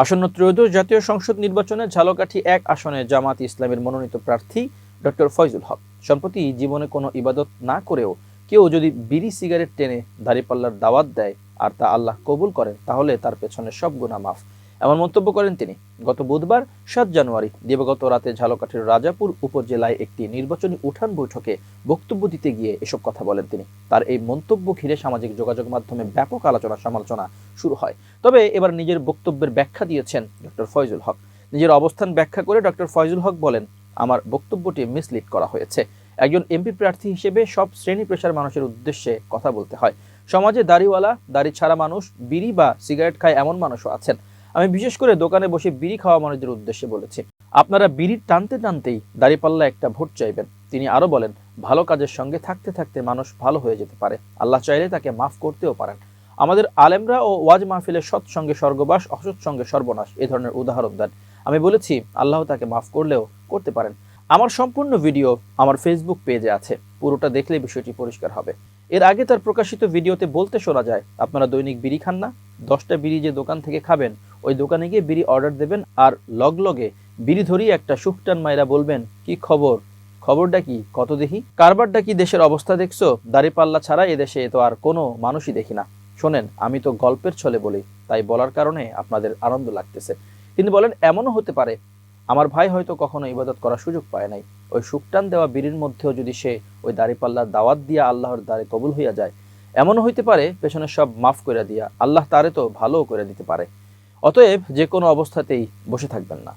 আসন্ন ত্রয়োদশ জাতীয় সংসদ নির্বাচনে ঝালকাঠি ১ আসনে জামাত ইসলামের মনোনীত প্রার্থী ডক্টর ফয়জুল হক সম্প্রতি জীবনে কোনো ইবাদত না করেও কেউ যদি বিড়ি সিগারেট টেনে দাঁড়িপাল্লার দাওয়াত দেয় আর তা আল্লাহ কবুল করেন তাহলে তার পেছনে সব গুনাহ মাফ, এমন মন্তব্য করেন তিনি। গত বুধবার ৭ জানুয়ারি দিবাগত রাতে ঝালকাঠির রাজাপুর উপজেলায় একটি নির্বাচনী উঠান বৈঠকে বক্তব্য দিতে গিয়ে এসব কথা বলেন তিনি। তার এই মন্তব্য ঘিরে সামাজিক যোগাযোগ মাধ্যমে ব্যাপক আলোচনা সমালোচনা শুরু হয়। তবে এবার নিজের বক্তব্যের ব্যাখ্যা দিয়েছেন ডক্টর ফয়জুল হক। নিজের অবস্থান ব্যাখ্যা করে ডক্টর ফয়জুল হক বলেন, আমার বক্তব্যটি মিসলিড করা হয়েছে। একজন এমপি প্রার্থী হিসেবে সব শ্রেণী পেশার মানুষের উদ্দেশ্যে কথা বলতে হয়। সমাজে দাড়িওয়ালা, দাড়ি ছাড়া মানুষ, বিড়ি বা সিগারেট খায় এমন মানুষও আছেন। আমি বিশেষ করে দোকানে বসে বিড়ি খাওয়া মানুষদের উদ্দেশ্যে বলেছি, আপনারা বিড়ি টানতে টানতেই দাড়িপাল্লা একটা ভোট চাইবেন। তিনি আরো বলেন, ভালো কাজের সঙ্গে থাকতে থাকতে মানুষ ভালো হয়ে যেতে পারে, আল্লাহ চাইলে তাকে মাফ করতেও পারেন। আমাদের আলেমরা ও ওয়াজ মাহফিলের সৎসঙ্গে স্বর্গবাস, অসৎ সঙ্গে সর্বনাশ এ ধরনের উদাহরণ দেন। আমি বলেছি আল্লাহ তাকে মাফ করলেও করতে পারেন। আমার সম্পূর্ণ ভিডিও আমার ফেসবুক পেজে আছে, পুরোটা দেখলে বিষয়টি পরিষ্কার হবে। এর আগে তার প্রকাশিত ভিডিওতে বলতে শোনা যায়, আপনারা দৈনিক বিড়ি খান না? 10টা বিড়ি যে দোকান থেকে খাবেন ওই দোকানে গিয়ে বিড়ি অর্ডার দেবেন আর লগে বিড়ি ধরিয়ে একটা শুকটান মাইরা বলবেন, কি খবর? খবরটা কি কত দেখি? কারবারটা কি? দেশের অবস্থা দেখছো? দাড়িপাল্লা ছাড়া এদেশে তো আর কোনো মানুষই দেখি না। শোনেন, আমি তো গল্পের ছলে বলি, তাই বলার কারণে আপনাদের আনন্দ লাগতেছে। তিনি বলেন, এমনও হতে পারে আমার ভাই হয়তো কখনো ইবাদত করার সুযোগ পায় নাই। ওই শুকটান দেওয়া বিড়ির মধ্যেও যদি সে ওই দাড়িপাল্লার দাওয়াত দিয়া আল্লাহর দ্বারে কবুল হইয়া যায়, এমনও হইতে পারে পেছনের সব মাফ করে দিয়া আল্লাহ তারে তো ভালোও করে দিতে পারে। অতএব যে কোনো অবস্থাতেই বসে থাকবেন না।